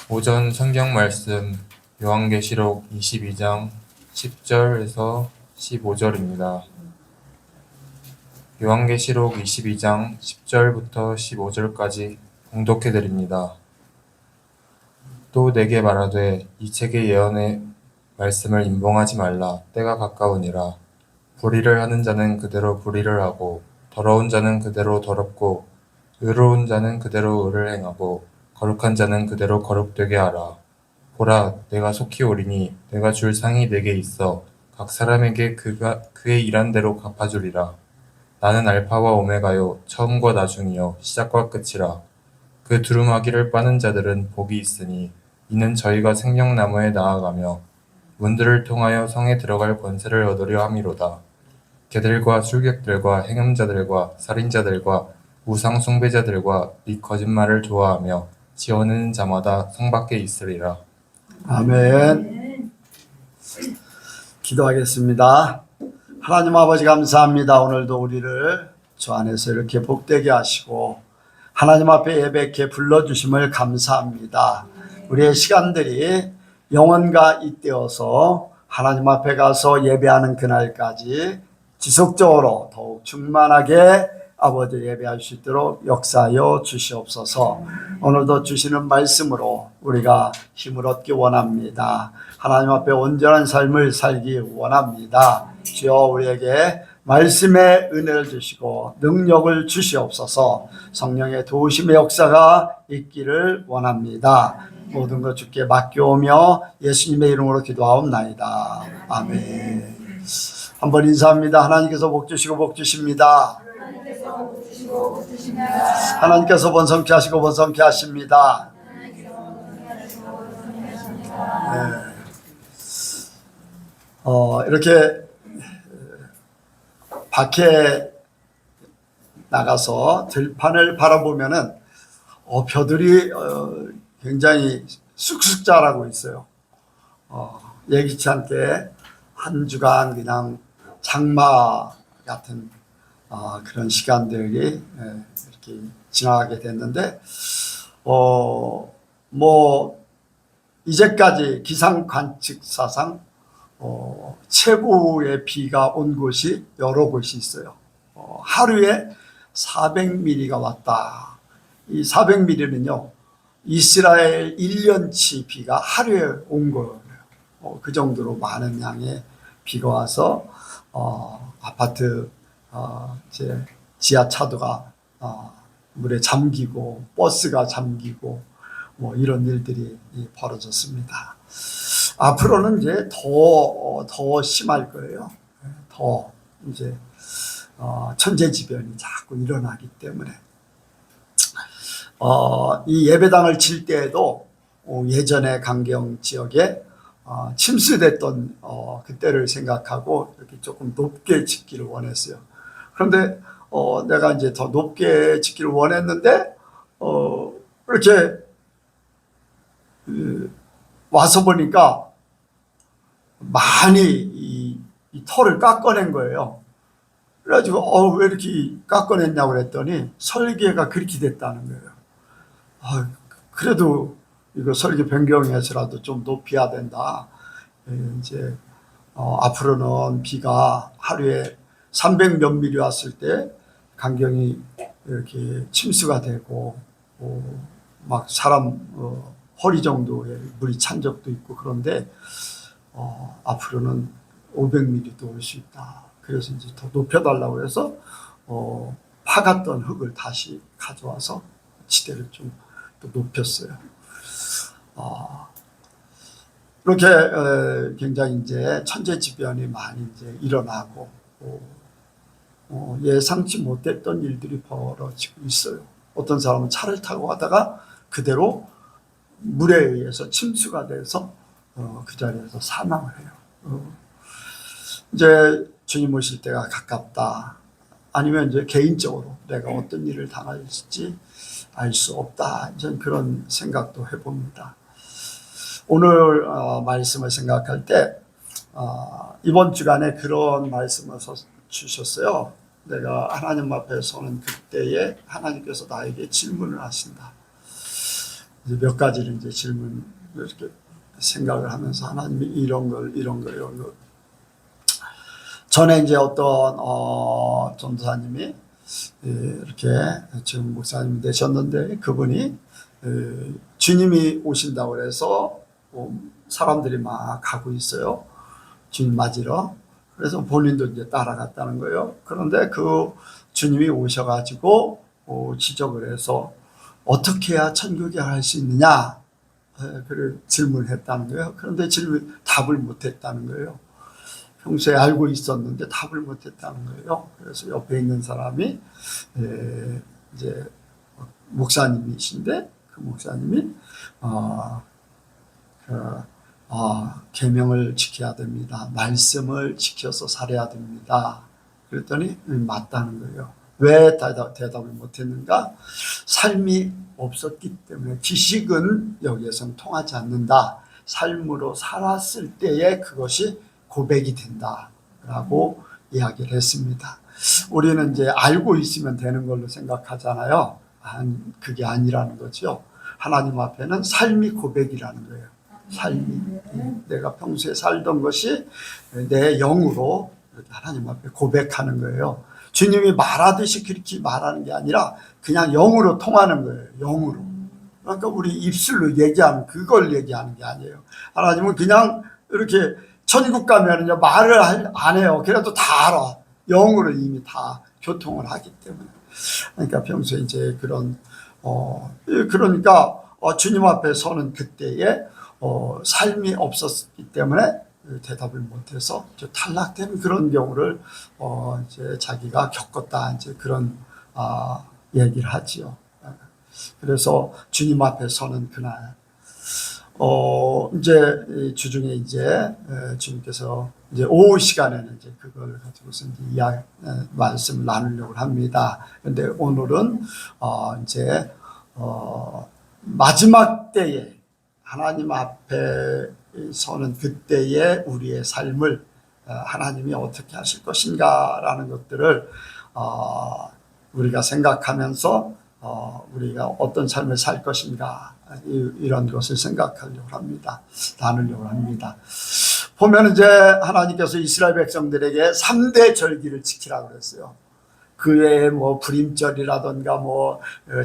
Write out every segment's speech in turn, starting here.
오전 성경 말씀 요한계시록 22장 10절에서 15절입니다. 요한계시록 22장 10절부터 15절까지 봉독해 드립니다. 또 내게 말하되 이 책의 예언의 말씀을 임봉하지 말라. 때가 가까우니라. 불의를 하는 자는 그대로 불의를 하고 더러운 자는 그대로 더럽고 의로운 자는 그대로 의를 행하고 거룩한 자는 그대로 거룩되게 하라. 보라, 내가 속히 오리니 내가 줄 상이 내게 있어 각 사람에게 그의 일한 대로 갚아주리라. 나는 알파와 오메가요 처음과 나중이요 시작과 끝이라. 그 두루마기를 빠는 자들은 복이 있으니 이는 저희가 생명나무에 나아가며 문들을 통하여 성에 들어갈 권세를 얻으려 함이로다. 개들과 술객들과 행음자들과 살인자들과 우상 숭배자들과 이 거짓말을 좋아하며 지어내는 자마다 성 밖에 있으리라. 아멘. 기도하겠습니다. 하나님 아버지 감사합니다. 오늘도 우리를 주 안에서 이렇게 복되게 하시고 하나님 앞에 예배케 불러주심을 감사합니다. 우리의 시간들이 영혼과 잇대어서 하나님 앞에 가서 예배하는 그날까지 지속적으로 더욱 충만하게 아버지 예배할 수 있도록 역사하여 주시옵소서. 오늘도 주시는 말씀으로 우리가 힘을 얻기 원합니다. 하나님 앞에 온전한 삶을 살기 원합니다. 주여 우리에게 말씀의 은혜를 주시고 능력을 주시옵소서. 성령의 도우심의 역사가 있기를 원합니다. 모든 것 주께 맡겨오며 예수님의 이름으로 기도하옵나이다. 아멘. 한번 인사합니다. 하나님께서 복 주시고 복 주십니다. 하나님께서 번성케 하시고 번성케 하십니다. 네. 이렇게 밖에 나가서 들판을 바라보면은 벼들이 굉장히 쑥쑥 자라고 있어요. 예기치 않게 한 주간 그냥 장마 같은 그런 시간들이 이렇게 지나가게 됐는데, 이제까지 기상 관측사상 최고의 비가 온 곳이 여러 곳이 있어요. 하루에 400mm가 왔다. 이 400mm는요, 이스라엘 1년치 비가 하루에 온 거예요. 그 정도로 많은 양의 비가 와서 아파트 지하차도가 물에 잠기고 버스가 잠기고 이런 일들이 벌어졌습니다. 앞으로는 이제 더 심할 거예요. 더 이제 천재지변이 자꾸 일어나기 때문에 이 예배당을 칠 때에도 예전에 강경 지역에 침수됐던 그때를 생각하고 이렇게 조금 높게 짓기를 원했어요. 그런데 내가 이제 더 높게 짓기를 원했는데 이렇게 와서 보니까 많이 이 터를 깎아낸 거예요. 그래가지고 왜 이렇게 깎아냈냐고 그랬더니 설계가 그렇게 됐다는 거예요. 그래도 이거 설계 변경해서라도 좀 높여야 된다. 이제 앞으로는 비가 하루에 300 몇 미리 왔을 때 강경이 이렇게 침수가 되고 막 사람 허리 정도의 물이 찬 적도 있고, 그런데 앞으로는 500mm도 올 수 있다. 그래서 이제 더 높여달라고 해서 파갔던 흙을 다시 가져와서 지대를 좀 또 높였어요. 이렇게 굉장히 이제 천재지변이 많이 이제 일어나고 예상치 못했던 일들이 벌어지고 있어요. 어떤 사람은 차를 타고 가다가 그대로 물에 의해서 침수가 돼서 그 자리에서 사망을 해요. 이제 주님 오실 때가 가깝다. 아니면 이제 개인적으로 내가 어떤 일을 당할지 알 수 없다. 저는 그런 생각도 해봅니다. 오늘 말씀을 생각할 때 이번 주간에 그런 말씀을 주셨어요. 내가 하나님 앞에 서는 그때에 하나님께서 나에게 질문을 하신다. 이제 몇 가지를 이제 질문 이렇게 생각을 하면서 하나님이 이런 걸 전에 이제 어떤 전도사님이 이렇게 지금 목사님 되셨는데 그분이 주님이 오신다고 그래서 사람들이 막 가고 있어요. 주님 맞으러. 그래서 본인도 이제 따라갔다는 거예요. 그런데 그 주님이 오셔가지고 지적을 해서 어떻게 해야 천국에 갈 수 있느냐? 그를 질문했다는 거예요. 그런데 답을 못했다는 거예요. 평소에 알고 있었는데 답을 못했다는 거예요. 그래서 옆에 있는 사람이 이제 목사님이신데 그 목사님이 계명을 지켜야 됩니다. 말씀을 지켜서 살아야 됩니다. 그랬더니 맞다는 거예요. 왜 대답을 못했는가? 삶이 없었기 때문에 지식은 여기에서는 통하지 않는다. 삶으로 살았을 때에 그것이 고백이 된다라고 이야기를 했습니다. 우리는 이제 알고 있으면 되는 걸로 생각하잖아요. 그게 아니라는 거죠. 하나님 앞에는 삶이 고백이라는 거예요. 삶이 내가 평소에 살던 것이 내 영으로 하나님 앞에 고백하는 거예요. 주님이 말하듯이 그렇게 말하는 게 아니라 그냥 영으로 통하는 거예요. 영으로. 그러니까 우리 입술로 얘기하는 그걸 얘기하는 게 아니에요. 하나님은 그냥 이렇게 천국 가면은요 말을 안 해요. 그래도 다 알아. 영으로 이미 다 교통을 하기 때문에. 그러니까 평소에 이제 그러니까 주님 앞에 서는 그때에 삶이 없었기 때문에 대답을 못해서 탈락된 그런 경우를 이제 자기가 겪었다 이제 그런 얘기를 하지요. 그래서 주님 앞에 서는 그날 이제 주중에 이제 주님께서 이제 오후 시간에는 이제 그걸 가지고서 이제 말씀을 나누려고 합니다. 그런데 오늘은 이제 마지막 때에 하나님 앞에 서는 그때의 우리의 삶을 하나님이 어떻게 하실 것인가라는 것들을 우리가 생각하면서 우리가 어떤 삶을 살 것인가 이런 것을 생각하려고 합니다. 나누려고 합니다. 보면 이제 하나님께서 이스라엘 백성들에게 3대 절기를 지키라고 그랬어요. 그 외에 뭐 불임절이라든가 뭐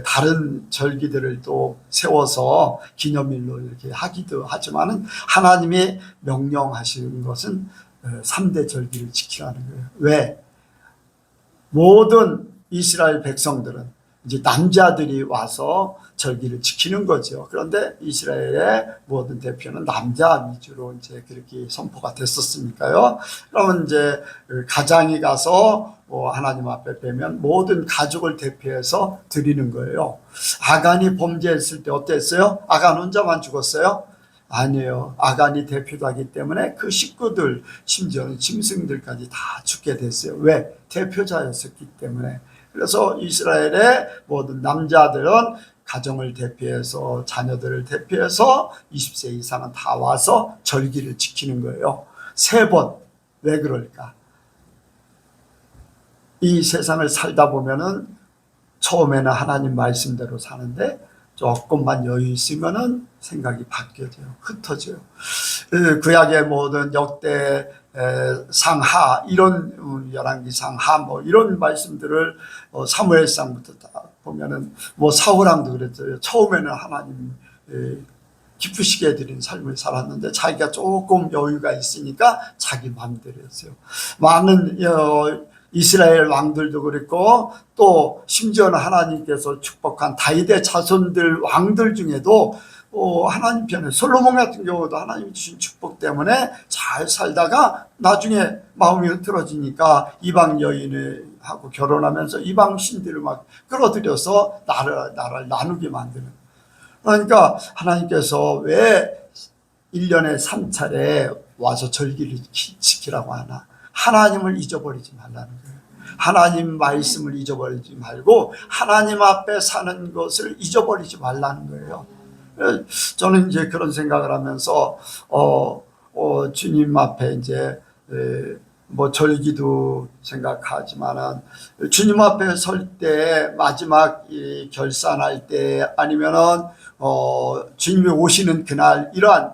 다른 절기들을 또 세워서 기념일로 이렇게 하기도 하지만은 하나님이 명령하신 것은 3대 절기를 지키라는 거예요. 왜? 모든 이스라엘 백성들은 이제 남자들이 와서 절기를 지키는 거죠. 그런데 이스라엘의 모든 대표는 남자 위주로 이제 그렇게 선포가 됐었으니까요. 그러면 이제 가장이 가서 하나님 앞에 뵈면 모든 가족을 대표해서 드리는 거예요. 아간이 범죄했을 때 어땠어요? 아간 혼자만 죽었어요? 아니에요. 아간이 대표자이기 때문에 그 식구들 심지어는 짐승들까지 다 죽게 됐어요. 왜? 대표자였었기 때문에. 그래서 이스라엘의 모든 남자들은 가정을 대표해서 자녀들을 대표해서 20세 이상은 다 와서 절기를 지키는 거예요. 3번. 왜 그럴까? 이 세상을 살다 보면은 처음에는 하나님 말씀대로 사는데 조금만 여유 있으면은 생각이 바뀌어져요. 흩어져요. 구약의 모든 역대 상하 이런 열왕기 상하 뭐 이런 말씀들을 사무엘상부터 다 보면은 뭐 사울왕도 그랬어요. 처음에는 하나님 기쁘시게 해드린 삶을 살았는데 자기가 조금 여유가 있으니까 자기 마음대로 했어요. 많은 이스라엘 왕들도 그랬고 또 심지어는 하나님께서 축복한 다윗의 자손들 왕들 중에도 하나님 편에 솔로몬 같은 경우도 하나님 주신 축복 때문에 잘 살다가 나중에 마음이 흐트러지니까 이방 여인하고 결혼하면서 이방 신들을 막 끌어들여서 나라를 나누게 만드는. 그러니까 하나님께서 왜 1년에 3차례 와서 절기를 지키라고 하나? 하나님을 잊어버리지 말라는 거예요. 하나님 말씀을 잊어버리지 말고 하나님 앞에 사는 것을 잊어버리지 말라는 거예요. 저는 이제 그런 생각을 하면서 주님 앞에 이제 뭐 절기도 생각하지만은 주님 앞에 설 때 마지막 이 결산할 때 아니면은 주님이 오시는 그날 이러한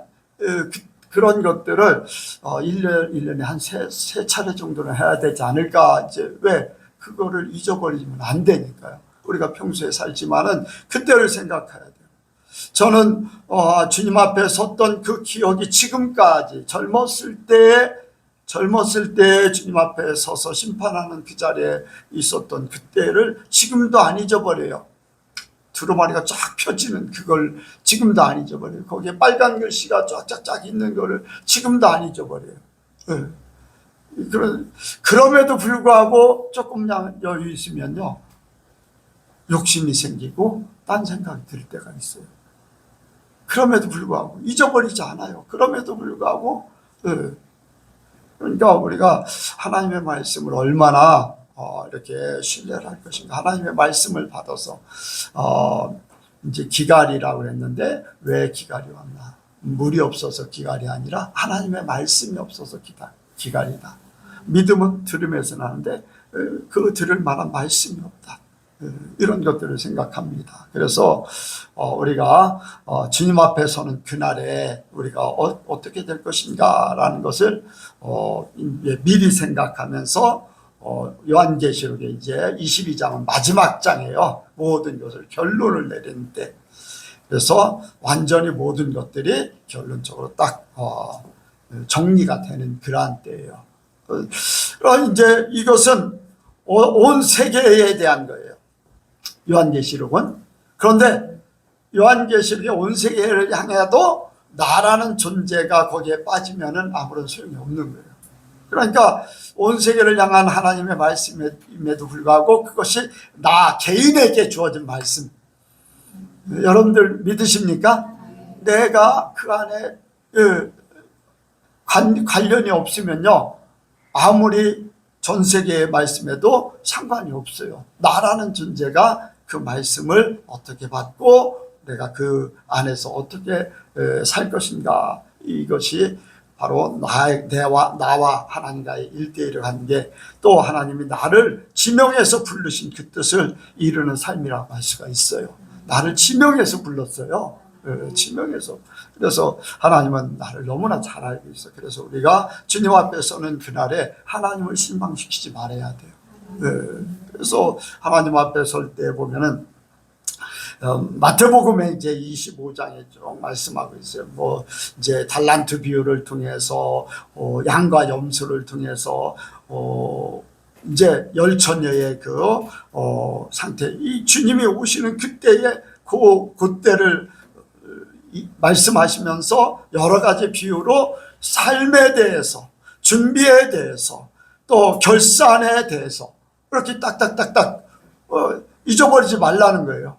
그런 것들을 1년에 한 세 차례 정도는 해야 되지 않을까. 이제 왜 그거를 잊어버리면 안 되니까요. 우리가 평소에 살지만은 그때를 생각해야 돼요. 저는 주님 앞에 섰던 그 기억이 지금까지 젊었을 때 주님 앞에 서서 심판하는 그 자리에 있었던 그때를 지금도 안 잊어버려요. 두루마리가 쫙 펴지는 그걸 지금도 안 잊어버려요. 거기에 빨간 글씨가 쫙쫙쫙 있는 거를 지금도 안 잊어버려요. 네. 그럼에도 불구하고 조금 여유 있으면요, 욕심이 생기고 딴 생각이 들 때가 있어요. 그럼에도 불구하고 잊어버리지 않아요. 그럼에도 불구하고 그러니까 우리가 하나님의 말씀을 얼마나 이렇게 신뢰를 할 것인가. 하나님의 말씀을 받아서 이제 기갈이라고 했는데 왜 기갈이 왔나? 물이 없어서 기갈이 아니라 하나님의 말씀이 없어서 기갈이다. 믿음은 들음에서 나는데 그 들을 만한 말씀이 없다. 이런 것들을 생각합니다. 그래서 우리가 주님 앞에 서는 그날에 우리가 어떻게 될 것인가라는 것을 미리 생각하면서 요한계시록의 이제 22장은 마지막 장이에요. 모든 것을 결론을 내리는데, 그래서 완전히 모든 것들이 결론적으로 딱 정리가 되는 그러한 때예요. 이제 이것은 온 세계에 대한 거예요. 요한계시록은. 그런데 요한계시록의 온 세계를 향해도 나라는 존재가 거기에 빠지면은 아무런 소용이 없는 거예요. 그러니까 온 세계를 향한 하나님의 말씀임에도 불구하고 그것이 나 개인에게 주어진 말씀. 여러분들 믿으십니까? 내가 그 안에 관련이 없으면요, 아무리 전 세계의 말씀에도 상관이 없어요. 나라는 존재가 그 말씀을 어떻게 받고 내가 그 안에서 어떻게 살 것인가, 이것이 바로 나와 하나님과의 1대1을 한 게, 또 하나님이 나를 지명해서 부르신 그 뜻을 이루는 삶이라고 할 수가 있어요. 나를 지명해서 불렀어요. 지명해서. 그래서 하나님은 나를 너무나 잘 알고 있어. 그래서 우리가 주님 앞에 서는 그날에 하나님을 실망시키지 말아야 돼요. 그래서 하나님 앞에 설 때 보면은 마태복음에 이제 25장에 쭉 말씀하고 있어요. 뭐 이제 달란트 비유를 통해서 양과 염소를 통해서 이제 열처녀의 그 상태, 이 주님이 오시는 그때에 그때를 말씀하시면서 여러 가지 비유로 삶에 대해서, 준비에 대해서, 또 결산에 대해서 이렇게 딱딱딱딱 잊어버리지 말라는 거예요.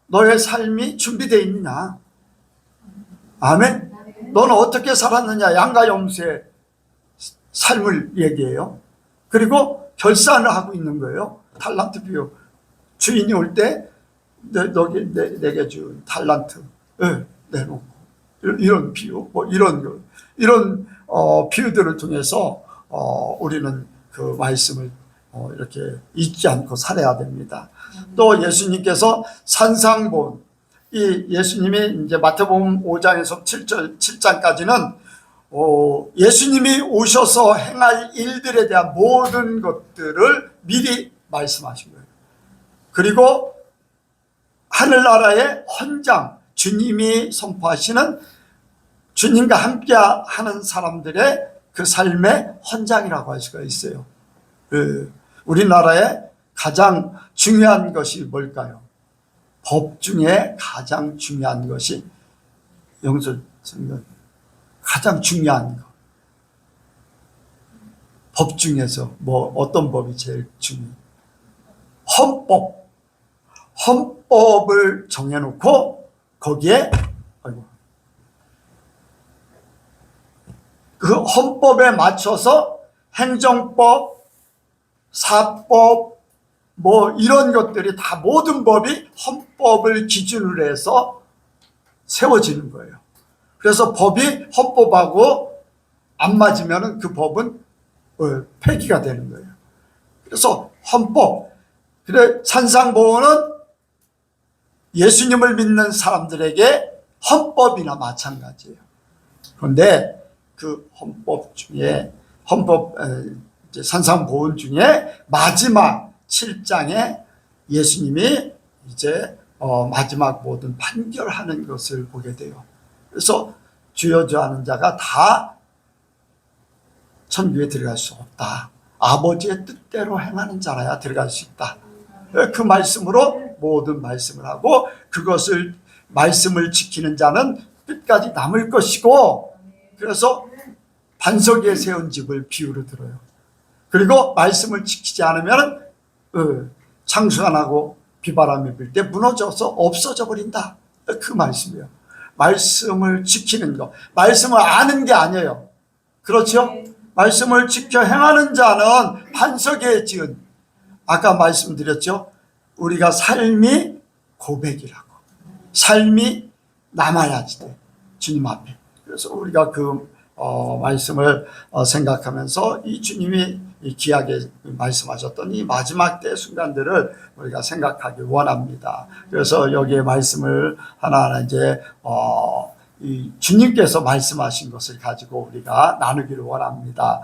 너의 삶이 준비되어 있느냐? 아멘? 너는 어떻게 살았느냐? 양과 염소의 삶을 얘기해요. 그리고 결산을 하고 있는 거예요. 달란트 비유. 주인이 올 때 내게 준 달란트 내놓고, 이런 비유, 뭐 이런 비유들을 통해서 우리는 그 말씀을 이렇게 잊지 않고 살아야 됩니다. 또 예수님께서 산상본, 이 예수님이 이제 마태복음 5장에서 7장까지는 예수님이 오셔서 행할 일들에 대한 모든 것들을 미리 말씀하신 거예요. 그리고 하늘나라의 헌장, 주님이 선포하시는, 주님과 함께 하는 사람들의 그 삶의 헌장이라고 할 수가 있어요. 우리나라의 가장 중요한 것이 뭘까요? 법 중에 가장 중요한 것이, 가장 중요한 것. 법 중에서 뭐 어떤 법이 제일 중요해요? 헌법을 정해놓고 거기에 그 헌법에 맞춰서 행정법, 사법, 뭐 이런 것들이 다, 모든 법이 헌법을 기준으로 해서 세워지는 거예요. 그래서 법이 헌법하고 안 맞으면 그 법은 폐기가 되는 거예요. 그래서 헌법, 그래 산상보호는 예수님을 믿는 사람들에게 헌법이나 마찬가지예요. 그런데 그 헌법 중에 산상보훈 중에 마지막 7장에 예수님이 이제 마지막 모든 판결하는 것을 보게 돼요. 그래서 주여 주하는 자가 다 천국에 들어갈 수 없다. 아버지의 뜻대로 행하는 자라야 들어갈 수 있다. 그 말씀으로 모든 말씀을 하고 그것을 말씀을 지키는 자는 끝까지 남을 것이고, 그래서 반석 위에 세운 집을 비유로 들어요. 그리고 말씀을 지키지 않으면 창수가 나고 비바람이 불 때 무너져서 없어져 버린다. 그 말씀이에요. 말씀을 지키는 것, 말씀을 아는 게 아니에요. 그렇죠? 말씀을 지켜 행하는 자는 반석에 지은, 아까 말씀드렸죠? 우리가 삶이 고백이라고, 삶이 남아야지 돼, 주님 앞에. 그래서 우리가 그 말씀을 생각하면서 이 주님이 귀하게 말씀하셨던 이 마지막 때 순간들을 우리가 생각하기 원합니다. 그래서 여기에 말씀을 하나하나 이제 이 주님께서 말씀하신 것을 가지고 우리가 나누기를 원합니다.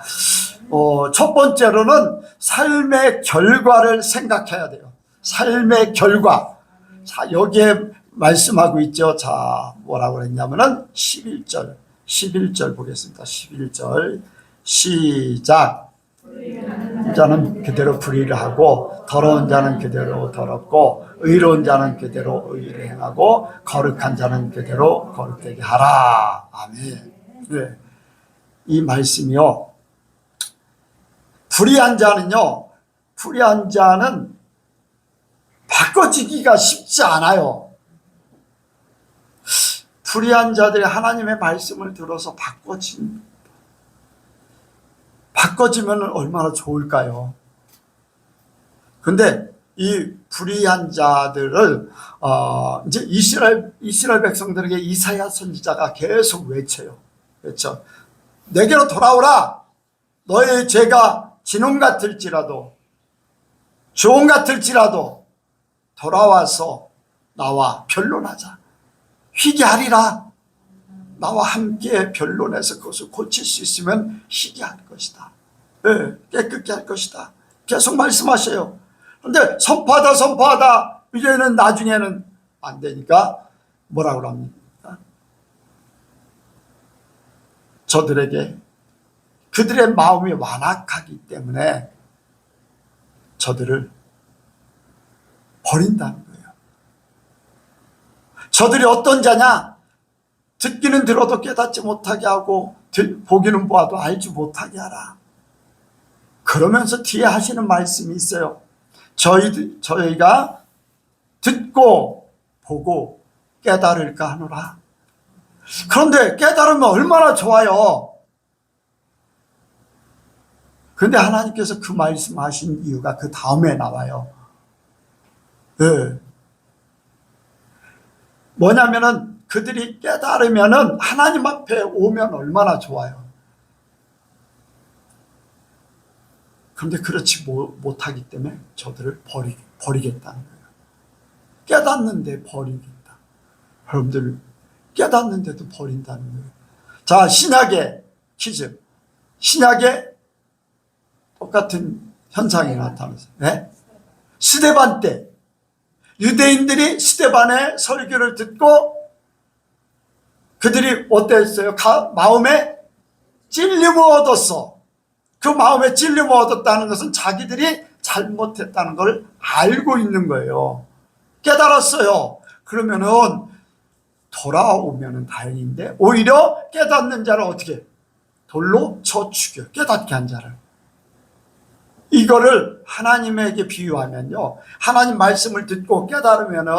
첫 번째로는 삶의 결과를 생각해야 돼요. 삶의 결과. 자, 여기에 말씀하고 있죠. 자, 뭐라고 그랬냐면은 11절 보겠습니다. 11절 시작. 자는 그대로 불의를 하고 더러운 자는 그대로 더럽고 의로운 자는 그대로 의를 행하고 거룩한 자는 그대로 거룩되게 하라. 아멘. 네. 이 말씀이요, 불의한 자는 바꿔지기가 쉽지 않아요. 불의한 자들이 하나님의 말씀을 들어서 바꿔지면 얼마나 좋을까요? 근데 이 불의한 자들을 이제 이스라엘 백성들에게 이사야 선지자가 계속 외쳐요. 그렇죠? 내게로 돌아오라. 너의 죄가 진홍 같을지라도 주홍 같을지라도 돌아와서 나와 변론하자. 회개하리라. 나와 함께 변론해서 그것을 고칠 수 있으면 회개할 것이다. 네, 깨끗게 할 것이다. 계속 말씀하셔요. 그런데 선포하다 이제는 나중에는 안 되니까 뭐라고 합니까? 저들에게 그들의 마음이 완악하기 때문에 저들을 버린다는 거예요. 저들이 어떤 자냐? 듣기는 들어도 깨닫지 못하게 하고 보기는 보아도 알지 못하게 하라. 그러면서 뒤에 하시는 말씀이 있어요. 저희가 듣고 보고 깨달을까 하노라. 그런데 깨달으면 얼마나 좋아요. 그런데 하나님께서 그 말씀하신 이유가 그 다음에 나와요. 네. 뭐냐면은 그들이 깨달으면은 하나님 앞에 오면 얼마나 좋아요. 그런데 그렇지 못하기 때문에 저들을 버리겠다는 거예요. 깨닫는데 버리겠다. 여러분들 깨닫는데도 버린다는 거예요. 자, 신약의 퀴즈. 신약에 똑같은 현상이 나타났어요. 네? 스데반 때 유대인들이 스데반의 설교를 듣고 그들이 어땠어요? 마음에 찔림을 얻었어. 그 마음에 찔림을 얻었다는 것은 자기들이 잘못했다는 걸 알고 있는 거예요. 깨달았어요. 그러면은 돌아오면은 다행인데 오히려 깨닫는 자를 어떻게? 돌로 쳐 죽여. 깨닫게 한 자를. 이거를 하나님에게 비유하면요, 하나님 말씀을 듣고 깨달으면은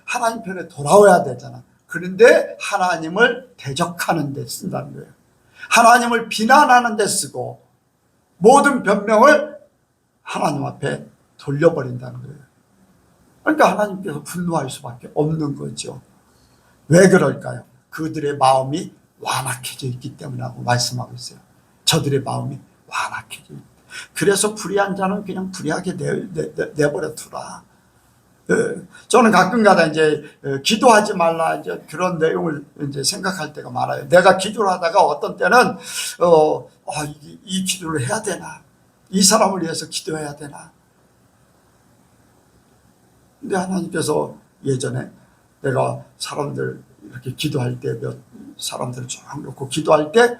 하나님 편에 돌아와야 되잖아. 그런데 하나님을 대적하는 데 쓴다는 거예요. 하나님을 비난하는 데 쓰고 모든 변명을 하나님 앞에 돌려버린다는 거예요. 그러니까 하나님께서 분노할 수밖에 없는 거죠. 왜 그럴까요? 그들의 마음이 완악해져 있기 때문이라고 말씀하고 있어요. 저들의 마음이 완악해져. 그래서 불의한 자는 그냥 불의하게 내버려 두라. 저는 가끔가다 이제 기도하지 말라 이제 그런 내용을 이제 생각할 때가 많아요. 내가 기도를 하다가 어떤 때는 이 기도를 해야 되나, 이 사람을 위해서 기도해야 되나. 근데 하나님께서 예전에 내가 사람들 이렇게 기도할 때 몇 사람들을 쭉 놓고 기도할 때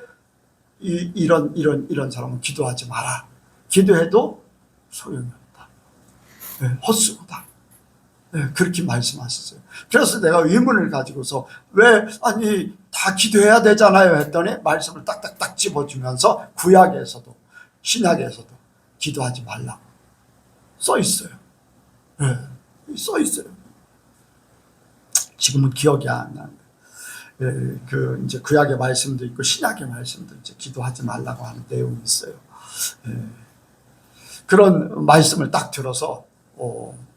이런 사람은 기도하지 마라. 기도해도 소용이 없다. 헛수고다. 그렇게 말씀하셨어요. 그래서 내가 의문을 가지고서 왜 아니 다 기도해야 되잖아요 했더니 말씀을 딱딱딱 집어주면서 구약에서도 신약에서도 기도하지 말라고 써 있어요. 써 있어요. 지금은 기억이 안 나는데 그 이제 구약의 말씀도 있고 신약의 말씀도 이제 기도하지 말라고 하는 내용이 있어요. 그런 말씀을 딱 들어서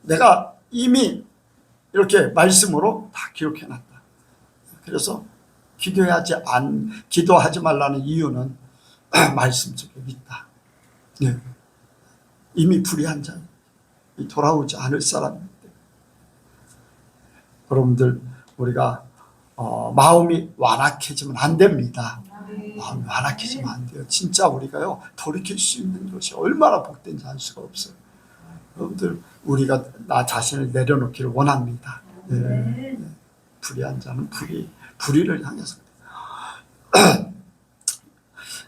내가 이미 이렇게 말씀으로 다 기록해놨다. 그래서 기도하지 말라는 이유는 말씀 속에 있다. 이미 불의한 자, 돌아오지 않을 사람인데, 여러분들 우리가 마음이 완악해지면 안 됩니다. 마음이 완악해지면 안 돼요. 진짜 우리가요 돌이킬 수 있는 것이 얼마나 복된지 알 수가 없어요. 여러분들 우리가 나 자신을 내려놓기를 원합니다. 불의한 자는 불의를 향해서.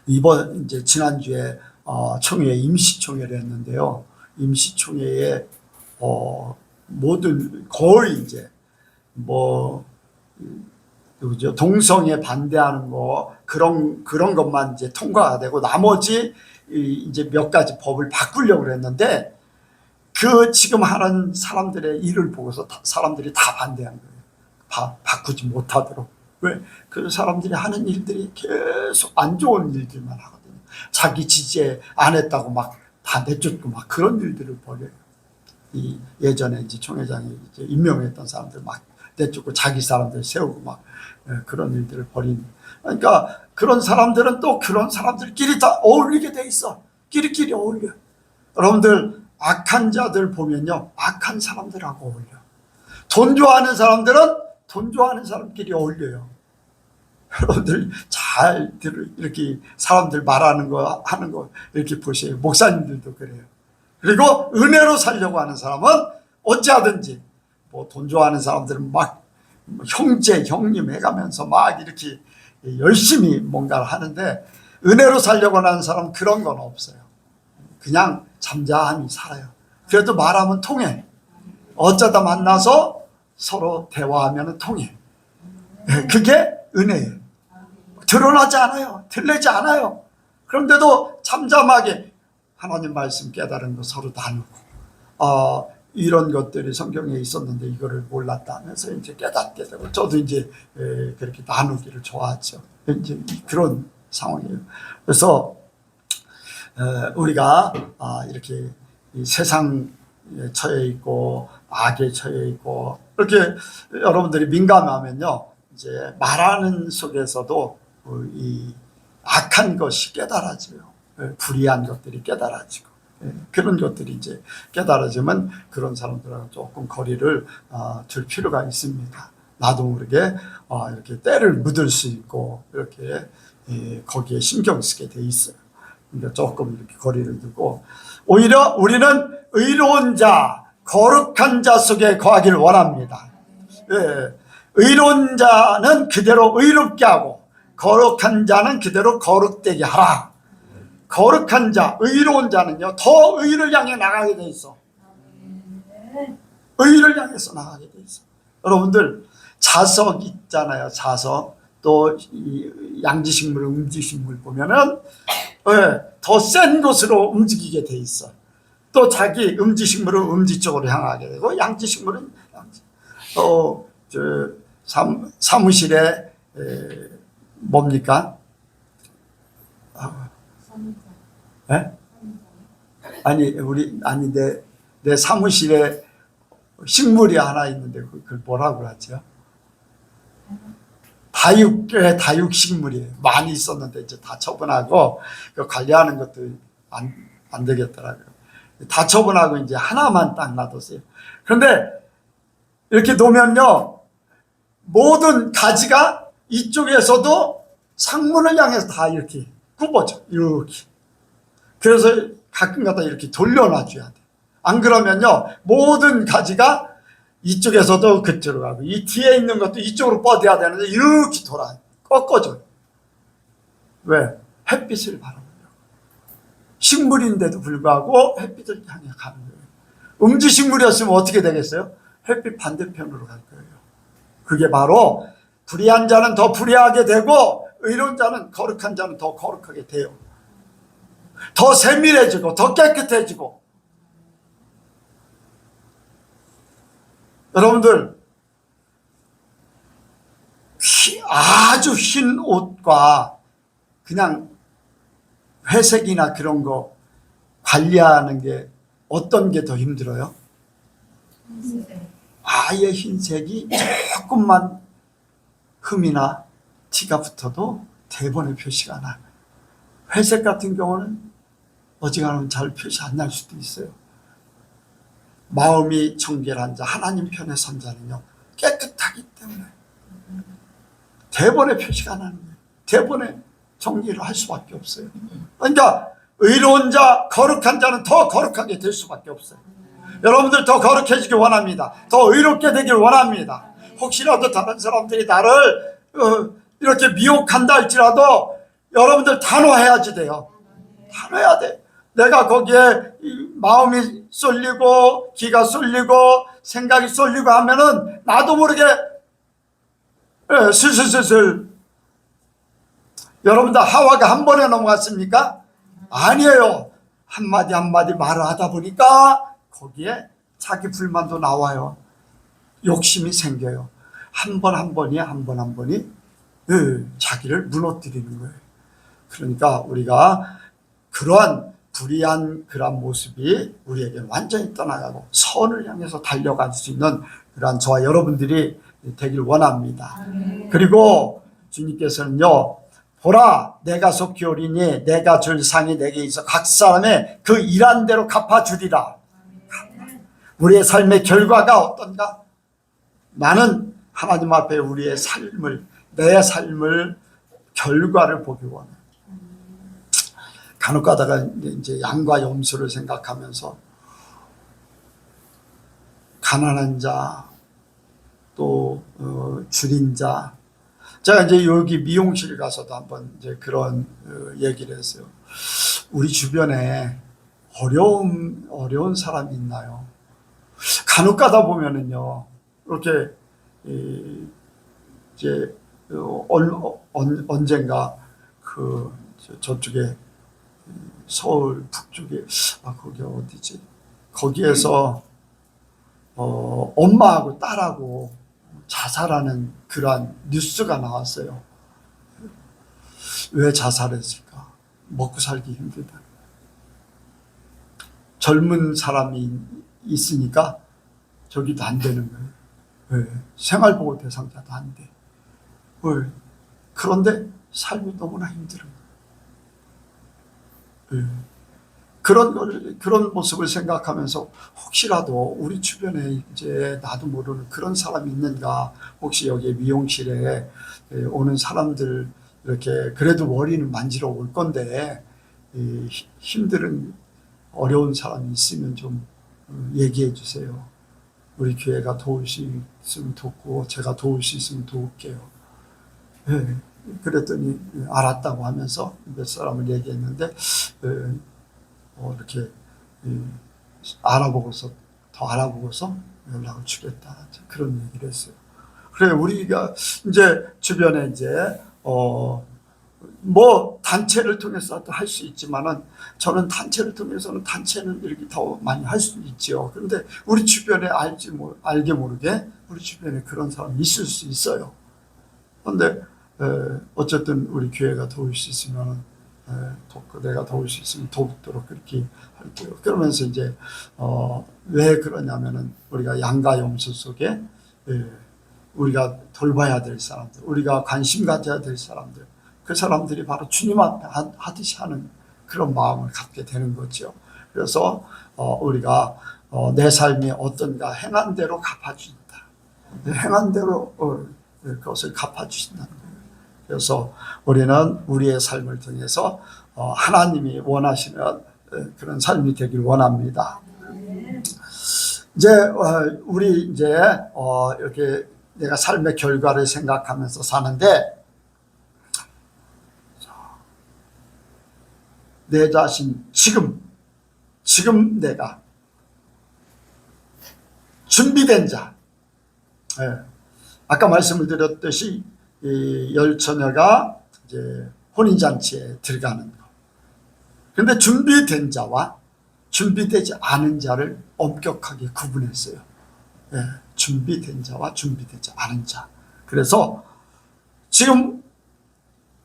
이번 이제 지난주에 총회 임시총회를 했는데요. 임시총회에 모든 거의 이제 그죠? 동성애 반대하는 거 그런 것만 이제 통과가 되고 나머지 이제 몇 가지 법을 바꾸려고 했는데 그 지금 하는 사람들의 일을 보고서 사람들이 다 반대한 거예요. 바꾸지 못하도록. 왜? 그 사람들이 하는 일들이 계속 안 좋은 일들만 하거든요. 자기 지지에 안 했다고 막 다 내쫓고 막 그런 일들을 벌여요. 예전에 이제 총회장이 이제 임명했던 사람들 막 내쫓고 자기 사람들 세우고 막 그런 일들을 벌인. 그러니까 그런 사람들은 또 그런 사람들끼리 다 어울리게 돼 있어. 끼리끼리 어울려. 여러분들 악한 자들 보면요, 악한 사람들하고 어울려. 돈 좋아하는 사람들은 돈 좋아하는 사람끼리 어울려요. 여러분들 잘 이렇게 사람들 말하는 거 하는 거 이렇게 보세요. 목사님들도 그래요. 그리고 은혜로 살려고 하는 사람은 어찌하든지 돈 좋아하는 사람들은 막 형제 형님 해가면서 막 이렇게 열심히 뭔가를 하는데 은혜로 살려고 하는 사람은 그런 건 없어요. 그냥 잠잠히 살아요. 그래도 말하면 통해. 어쩌다 만나서 서로 대화하면 통해. 그게 은혜예요. 드러나지 않아요. 들리지 않아요. 그런데도 잠잠하게 하나님 말씀 깨달은 거 서로 나누고 이런 것들이 성경에 있었는데 이거를 몰랐다 하면서 이제 깨닫게 되고 저도 이제 그렇게 나누기를 좋아하죠. 이제 그런 상황이에요. 그래서 우리가 이렇게 이 세상에 처해 있고 악에 처해 있고 이렇게 여러분들이 민감하면요 이제 말하는 속에서도 이 악한 것이 깨달아져요. 불의한 것들이 깨달아지고 그런 것들이 이제 깨달아지면 그런 사람들하고 조금 거리를 둘 필요가 있습니다. 나도 모르게 이렇게 때를 묻을 수 있고 이렇게 거기에 신경 쓰게 돼 있어요. 그러니까 조금 이렇게 거리를 두고 오히려 우리는 의로운 자, 거룩한 자 속에 거하길 원합니다. 의로운 자는 그대로 의롭게 하고 거룩한 자는 그대로 거룩되게 하라. 거룩한 자, 의로운 자는요 더 의를 향해 나가게 돼 있어. 의를 향해서 나가게 돼 있어. 여러분들 자석 있잖아요. 자석. 또 양지식물, 음지식물 보면은 더 센 곳으로 움직이게 돼 있어. 또 자기 음지식물은 음지 쪽으로 향하게 되고 양지식물은 양지. 사무실에 뭡니까? 내 사무실에 식물이 하나 있는데 그걸 뭐라고 하죠? 다육식물이에요. 많이 있었는데 이제 다 처분하고 그 관리하는 것도 안 되겠더라고요. 다 처분하고 이제 하나만 딱 놔뒀어요. 그런데 이렇게 놓으면요, 모든 가지가 이쪽에서도 상문을 향해서 다 이렇게 굽어져. 이렇게. 그래서 가끔가다 이렇게 돌려놔줘야 돼. 안 그러면요, 모든 가지가 이쪽에서도 그쪽으로 가고, 이 뒤에 있는 것도 이쪽으로 뻗어야 되는데, 이렇게 꺾어줘요. 왜? 햇빛을 바라보려고. 식물인데도 불구하고 햇빛을 향해 가는 거예요. 음주식물이었으면 어떻게 되겠어요? 햇빛 반대편으로 갈 거예요. 그게 바로 불의한 자는 더 불의하게 되고, 의로운 자는, 거룩한 자는 더 거룩하게 돼요. 더 세밀해지고 더 깨끗해지고. 여러분들, 아주 흰 옷과 그냥 회색이나 그런 거 관리하는 게 어떤 게 더 힘들어요? 아예 흰색이 조금만 흠이나 티가 붙어도 대본에 표시가 나요. 회색 같은 경우는 어지간하면 잘 표시 안 날 수도 있어요. 마음이 정결한 자, 하나님 편에 선 자는요, 깨끗하기 때문에 대본에 표시가 나는 거예요. 대본에 정리를 할 수밖에 없어요. 그러니까 의로운 자, 거룩한 자는 더 거룩하게 될 수밖에 없어요. 여러분들 더 거룩해지길 원합니다. 더 의롭게 되길 원합니다. 혹시라도 다른 사람들이 나를 이렇게 미혹한다 할지라도 여러분들 단호해야지 돼요. 단호해야 돼. 내가 거기에 마음이 쏠리고 기가 쏠리고 생각이 쏠리고 하면은 나도 모르게 슬슬슬슬. 여러분들 하와가 한 번에 넘어갔습니까? 아니에요. 한마디 한마디 말을 하다 보니까 거기에 자기 불만도 나와요. 욕심이 생겨요. 한 번 한 번이 자기를 무너뜨리는 거예요. 그러니까 우리가 그러한 불의한 그런 모습이 우리에게 완전히 떠나가고 선을 향해서 달려갈 수 있는 그러한 저와 여러분들이 되길 원합니다. 그리고 주님께서는요, 보라, 내가 속히 오리니 내가 줄 상이 내게 있어 각 사람의 그 일한 대로 갚아주리라. 우리의 삶의 결과가 어떤가? 나는 하나님 앞에 우리의 삶을, 내 삶을 결과를 보기 원해요. 간혹 가다가 이제 양과 염소를 생각하면서 가난한 자, 또 줄인 자, 제가 이제 여기 미용실 가서도 한번 이제 그런 얘기를 했어요. 우리 주변에 어려운 사람이 있나요? 간혹 가다 보면은요, 이렇게 이제 언젠가 그 저쪽에 서울 북쪽에 거기 어디지? 거기에서 엄마하고 딸하고 자살하는 그러한 뉴스가 나왔어요. 왜 자살했을까? 먹고 살기 힘들다. 젊은 사람이 있으니까 저기도 안 되는 거예요. 왜? 생활보호 대상자도 안 돼. 왜? 그런데 삶이 너무나 힘들어요. 그런 모습을 생각하면서 혹시라도 우리 주변에 이제 나도 모르는 그런 사람이 있는가, 혹시 여기 미용실에 오는 사람들 이렇게 그래도 머리는 만지러 올 건데 힘든 어려운 사람이 있으면 좀 얘기해 주세요. 우리 교회가 도울 수 있으면 돕고 제가 도울 수 있으면 도울게요. 그랬더니 알았다고 하면서 몇 사람을 얘기했는데 이렇게 더 알아보고서 연락을 주겠다, 그런 얘기를 했어요. 그래, 우리가 이제 주변에 이제 뭐 단체를 통해서도 할 수 있지만은, 저는 단체를 통해서는 단체는 이렇게 더 많이 할 수 있죠. 그런데 우리 주변에 알게 모르게 우리 주변에 그런 사람이 있을 수 있어요. 그런데 어쨌든 우리 교회가 도울 수 있으면 돕고, 내가 도울 수 있으면 돕도록 그렇게 할게요. 그러면서 이제 왜 그러냐면은 우리가 양가 염소 속에 우리가 돌봐야 될 사람들, 우리가 관심 가져야 될 사람들, 그 사람들이 바로 주님 앞에 하듯이 하는 그런 마음을 갖게 되는 거죠. 그래서 우리가 내 삶이 어떤가 행한 대로 갚아준다. 행한 대로 그것을 갚아주신다는 거예요. 그래서 우리는 우리의 삶을 통해서 하나님이 원하시는 그런 삶이 되길 원합니다. 이제 우리 이제 이렇게 내가 삶의 결과를 생각하면서 사는데 내 자신 지금 내가 준비된 자. 아까 말씀을 드렸듯이 이 열처녀가 이제 혼인잔치에 들어가는 거. 그런데 준비된 자와 준비되지 않은 자를 엄격하게 구분했어요. 준비된 자와 준비되지 않은 자. 그래서 지금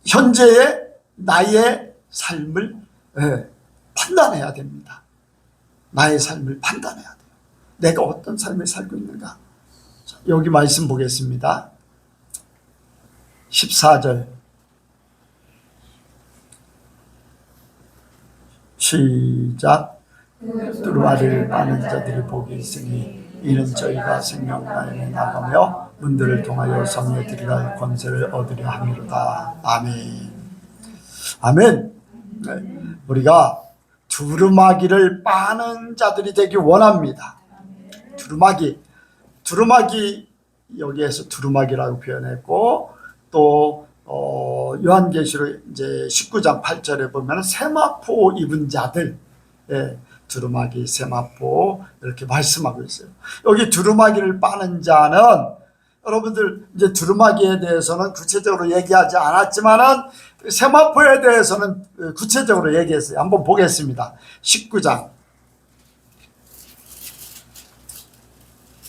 현재의 나의 삶을 판단해야 됩니다. 나의 삶을 판단해야 돼요. 내가 어떤 삶을 살고 있는가. 자, 여기 말씀 보겠습니다. 14절 시작. 두루마리를 빠는 자들이 복이 있으니 이는 저희가 생명나에 나가며 문들을 통하여 성에 들어갈 권세를 얻으려 함이로다. 아멘. 아멘. 우리가 두루마기를 빠는 자들이 되기 원합니다. 두루마기 여기에서 두루마기라고 표현했고 또 요한계시록 이제 19장 8절에 보면 세마포 입은 자들, 두루마기, 세마포 이렇게 말씀하고 있어요. 여기 두루마기를 빠는 자는 여러분들 이제 두루마기에 대해서는 구체적으로 얘기하지 않았지만은 세마포에 대해서는 구체적으로 얘기했어요. 한번 보겠습니다. 19장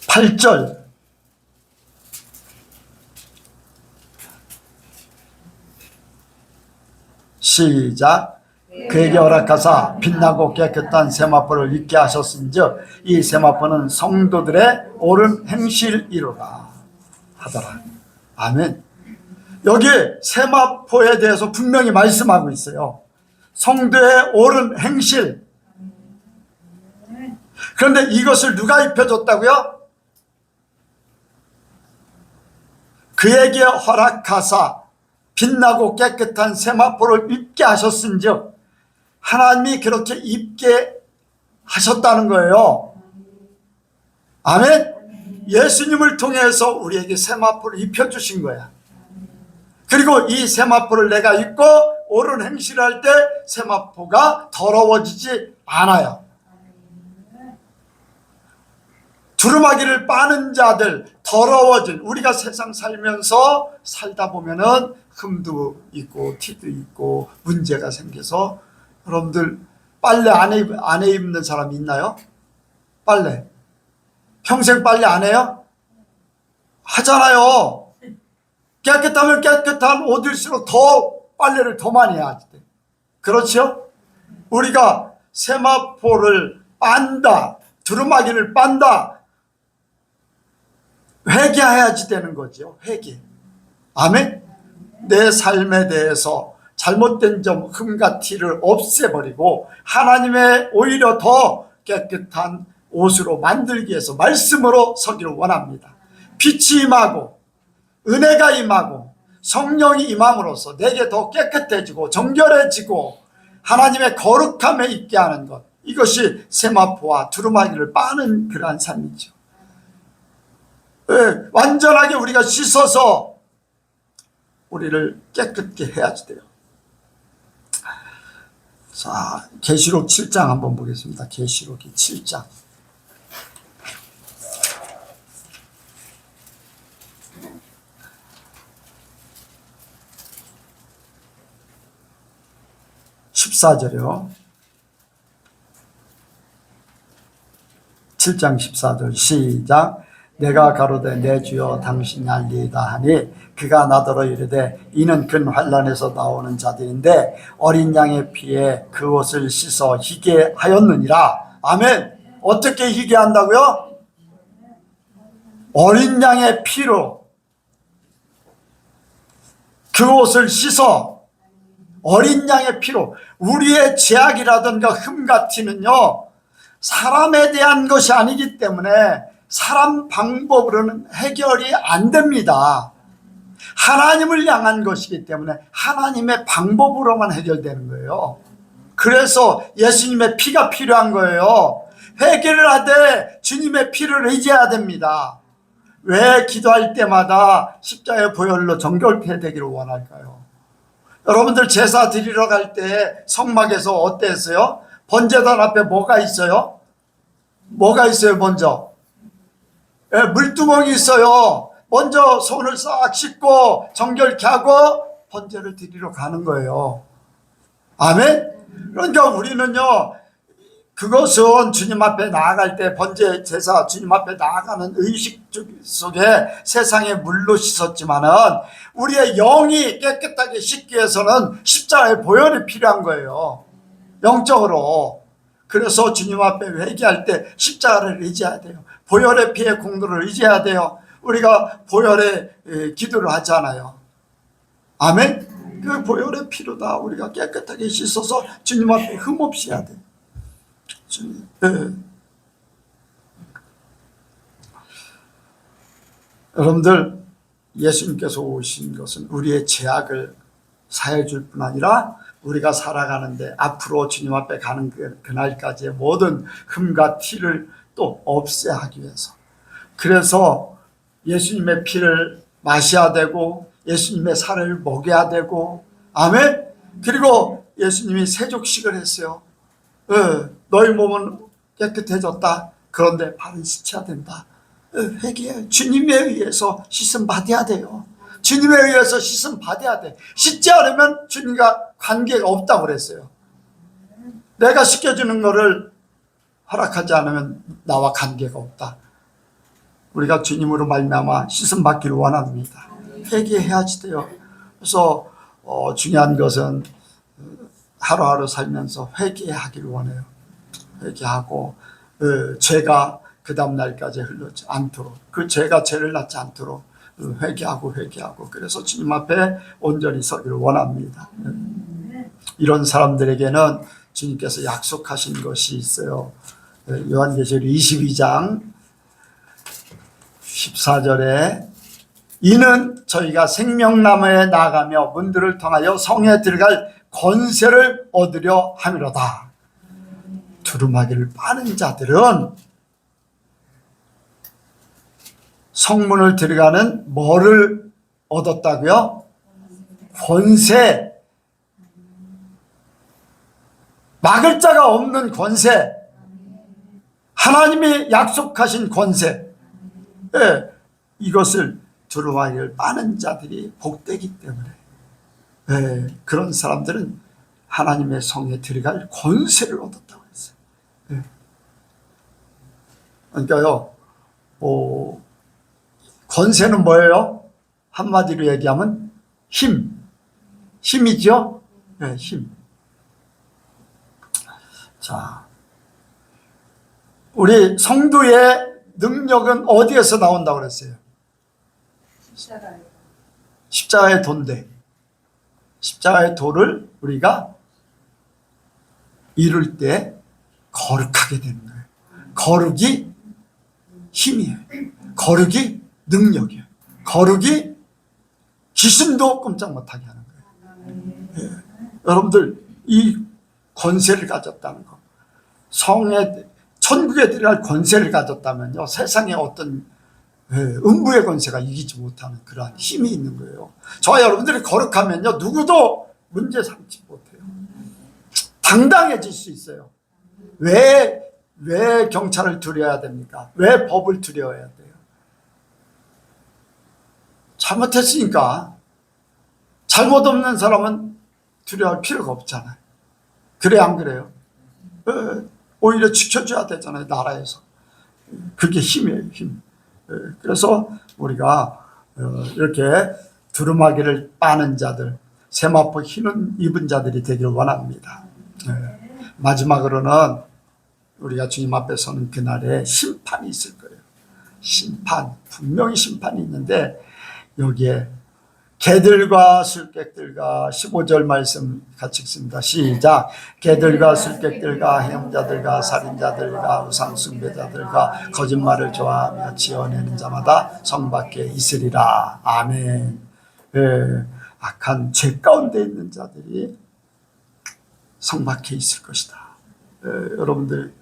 8절 시작. 그에게 허락하사 빛나고 깨끗한 세마포를 입게 하셨은즉 이 세마포는 성도들의 옳은 행실이로라 하더라. 아멘. 여기 세마포에 대해서 분명히 말씀하고 있어요. 성도의 옳은 행실. 그런데 이것을 누가 입혀줬다고요? 그에게 허락하사 빛나고 깨끗한 세마포를 입게 하셨은즉 하나님이 그렇게 입게 하셨다는 거예요. 아멘. 예수님을 통해서 우리에게 세마포를 입혀주신 거야. 그리고 이 세마포를 내가 입고 옳은 행실을 할 때 세마포가 더러워지지 않아요. 두루마기를 빠는 자들, 더러워진, 우리가 세상 살면서 살다 보면은 흠도 있고 티도 있고 문제가 생겨서 여러분들 빨래 안 입는 사람 있나요? 빨래 평생 빨래 안 해요? 하잖아요. 깨끗하면 깨끗한 옷일수록 더 빨래를 더 많이 해야지 돼. 그렇죠? 우리가 세마포를 빤다, 두루마기를 빤다, 회개해야지 되는 거죠. 회개. 아멘. 내 삶에 대해서 잘못된 점, 흠과 티를 없애버리고 하나님의 오히려 더 깨끗한 옷으로 만들기 위해서 말씀으로 서기를 원합니다. 빛이 임하고 은혜가 임하고 성령이 임함으로써 내게 더 깨끗해지고 정결해지고 하나님의 거룩함에 있게 하는 것, 이것이 세마포와 두루마기를 빠는 그러한 삶이죠. 완전하게 우리가 씻어서 우리를 깨끗게 해야지 돼요. 자, 계시록 7장 한번 보겠습니다. 계시록이 7장. (14절이요) 7장 14절 시작. 내가 가로되 내 주여 당신이 알리이다 하니 그가 나더러 이르되 이는 근 환란에서 나오는 자들인데 어린 양의 피에 그 옷을 씻어 희게 하였느니라. 아멘. 어떻게 희게 한다고요? 어린 양의 피로 그 옷을 씻어 어린 양의 피로. 우리의 죄악이라든가 흠과 티는요 사람에 대한 것이 아니기 때문에 사람 방법으로는 해결이 안 됩니다. 하나님을 향한 것이기 때문에 하나님의 방법으로만 해결되는 거예요. 그래서 예수님의 피가 필요한 거예요. 회개를 하되 주님의 피를 의지해야 됩니다. 왜 기도할 때마다 십자가의 보혈로 정결케 되기를 원할까요? 여러분들 제사 드리러 갈 때 성막에서 어땠어요? 번제단 앞에 뭐가 있어요? 뭐가 있어요 먼저? 예, 물두멍이 있어요. 먼저 손을 싹 씻고 정결케 하고 번제를 드리러 가는 거예요. 아멘? 그러니까 우리는요 그것은 주님 앞에 나아갈 때 번제 제사 주님 앞에 나아가는 의식 속에 세상에 물로 씻었지만은 우리의 영이 깨끗하게 씻기 위해서는 십자가의 보혈이 필요한 거예요. 영적으로. 그래서 주님 앞에 회개할 때 십자가를 의지해야 돼요. 보혈의 피의 공로를 의지해야 돼요. 우리가 보혈의 기도를 하잖아요. 아멘? 그 보혈의 피로 다 우리가 깨끗하게 씻어서 주님 앞에 흠없이 해야 돼요. 네. 여러분들 예수님께서 오신 것은 우리의 죄악을 사해 줄 뿐 아니라 우리가 살아가는데 앞으로 주님 앞에 가는 그날까지의 모든 흠과 티를 또 없애야 하기 위해서. 그래서 예수님의 피를 마셔야 되고 예수님의 살을 먹여야 되고 아멘. 그리고 예수님이 세족식을 했어요. 너희 몸은 깨끗해졌다. 그런데 발은 씻어야 된다. 회개해. 주님에 의해서 씻음 받아야 돼요. 주님에 의해서 씻음 받아야 돼. 씻지 않으면 주님과 관계가 없다고 그랬어요. 내가 씻겨주는 거를 허락하지 않으면 나와 관계가 없다. 우리가 주님으로 말미암아 씻음 받기를 원합니다. 회개해야지 돼요. 그래서 중요한 것은 하루하루 살면서 회개하기를 원해요. 회개하고 죄가 그 다음 날까지 흘러지 않도록, 그 죄가 죄를 낳지 않도록 회개하고 그래서 주님 앞에 온전히 서기를 원합니다. 이런 사람들에게는 주님께서 약속하신 것이 있어요. 요한계시록 22장 14절에 이는 저희가 생명나무에 나가며 문들을 통하여 성에 들어갈 권세를 얻으려 함이로다. 두루마기를 빠는 자들은 성문을 들어가는 뭐를 얻었다고요? 권세. 막을 자가 없는 권세. 하나님이 약속하신 권세. 네, 이것을 두루마기를 빠는 자들이 복되기 때문에 네, 그런 사람들은 하나님의 성에 들어갈 권세를 얻었다고 했어요. 네. 그러니까요, 권세는 뭐예요? 한마디로 얘기하면 힘이죠? 네, 힘. 자, 우리 성도의 능력은 어디에서 나온다고 그랬어요? 십자가의 도인데 십자가의 도를 우리가 이룰 때 거룩하게 되는 거예요. 거룩이 힘이에요. 거룩이 능력이에요. 거룩이 귀신도 꼼짝 못하게 하는 거예요. 예. 여러분들 이 권세를 가졌다는 거, 성에 천국에 들어갈 권세를 가졌다면요 세상에 어떤 음부의 권세가 이기지 못하는 그러한 힘이 있는 거예요. 저와 여러분들이 거룩하면요 누구도 문제 삼지 못해요. 당당해질 수 있어요. 왜 경찰을 두려워야 됩니까? 왜 법을 두려워해야 돼요? 잘못했으니까. 잘못 없는 사람은 두려워할 필요가 없잖아요. 그래요, 안 그래요? 오히려 지켜줘야 되잖아요, 나라에서. 그게 힘이에요, 힘. 그래서 우리가 이렇게 두루마기를 빠는 자들, 세마포 흰 입은 자들이 되기를 원합니다. 마지막으로는 우리가 주님 앞에 서는 그날에 심판이 있을 거예요. 심판, 분명히 심판이 있는데 여기에 개들과 술객들과 15절 말씀 같이 읽습니다. 시작. 개들과 술객들과 행음자들과 살인자들과 우상숭배자들과 거짓말을 좋아하며 지어내는 자마다 성 밖에 있으리라. 아멘. 예, 악한 죄 가운데 있는 자들이 성 밖에 있을 것이다. 예, 여러분들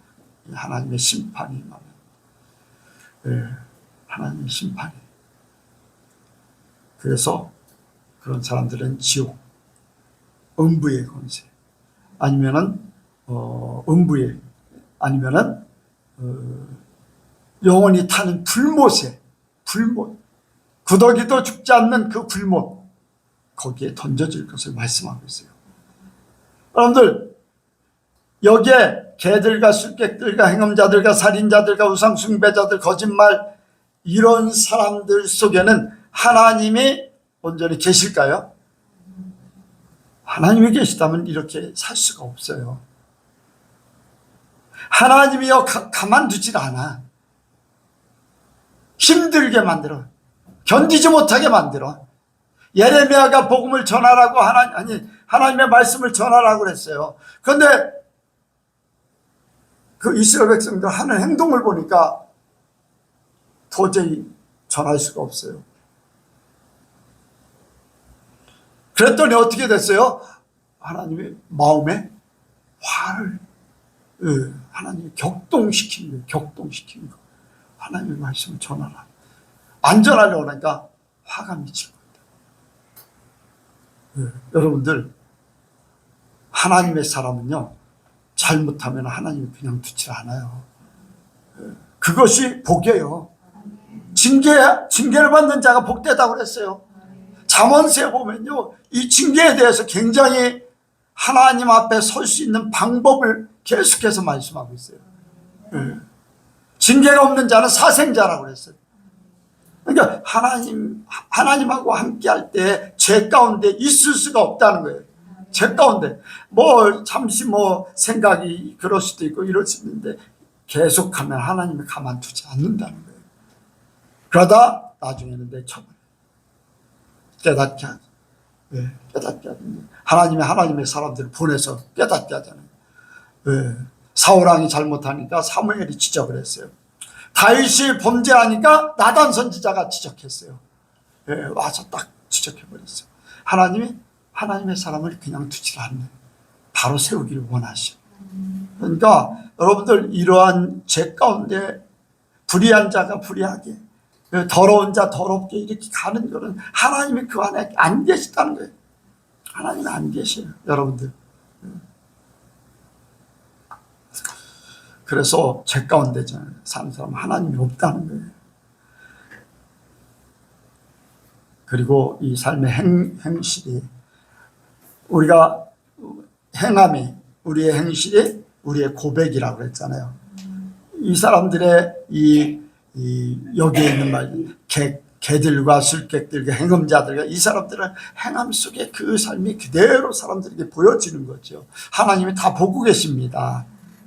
하나님의 심판이 임하면, 예, 하나님의 심판이. 그래서 그런 사람들은 지옥, 음부의 권세, 아니면은 음부의, 아니면은 영원히 타는 불못에, 불못, 구더기도 죽지 않는 그 불못, 거기에 던져질 것을 말씀하고 있어요. 여러분들, 여기에 개들과 술객들과 행음자들과 살인자들과 우상숭배자들, 거짓말, 이런 사람들 속에는 하나님이 온전히 계실까요? 하나님이 계시다면 이렇게 살 수가 없어요. 하나님이요, 가만두질 않아. 힘들게 만들어. 견디지 못하게 만들어. 예레미야가 복음을 전하라고 하나님의 말씀을 전하라고 그랬어요. 그런데 그 이스라엘 백성들 하는 행동을 보니까 도저히 전할 수가 없어요. 그랬더니 어떻게 됐어요? 하나님의 마음에 화를, 하나님이 격동시키는 거예요. 격동시키는 거. 하나님의 말씀을 전하라. 안 전하려고 하니까 화가 미칠 겁니다. 여러분들, 하나님의 사람은요, 잘못하면 하나님이 그냥 두질 않아요. 그것이 복이에요. 징계를 받는 자가 복되다고 그랬어요. 잠언서에 보면요, 이 징계에 대해서 굉장히 하나님 앞에 설 수 있는 방법을 계속해서 말씀하고 있어요. 징계가 없는 자는 사생자라고 그랬어요. 그러니까 하나님하고 함께 할 때 죄 가운데 있을 수가 없다는 거예요. 죄 가운데. 잠시 생각이 그럴 수도 있고 이럴 수 있는데 계속하면 하나님이 가만두지 않는다는 거예요. 그러다 나중에는 내쳐버려요. 깨닫게 하죠. 왜? 깨닫게 하는데 하나님의 사람들을 보내서 깨닫게 하잖아요. 왜? 사울왕이 잘못하니까 사무엘이 지적을 했어요. 다윗이 범죄하니까 나단 선지자가 지적했어요. 예, 와서 딱 지적해버렸어요. 하나님의 사람을 그냥 두지 않는, 바로 세우기를 원하시오. 그러니까 여러분들, 이러한 죄 가운데 불의한 자가 불의하게, 더러운 자 더럽게 이렇게 가는 것은 하나님이 그 안에 안 계시다는 거예요. 하나님이 안 계셔요, 여러분들. 그래서 죄 가운데 사는 사람은 하나님이 없다는 거예요. 그리고 이 삶의 행실이, 우리가 행함이, 우리의 행실이 우리의 고백이라고 했잖아요. 이 사람들의 여기에 있는 말, 개들과 술객들과 행음자들과, 이 사람들은 행함 속에 그 삶이 그대로 사람들에게 보여지는 거죠. 하나님이 다 보고 계십니다.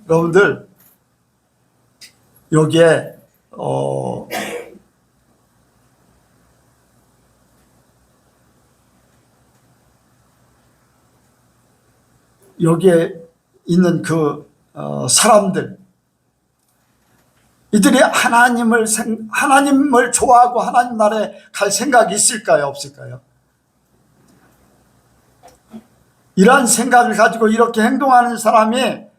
여러분들, 여기에 여기에 있는 그 사람들, 이들이 하나님을 좋아하고 하나님 나라에 갈 생각이 있을까요? 없을까요? 이러한 생각을 가지고 이렇게 행동하는 사람이,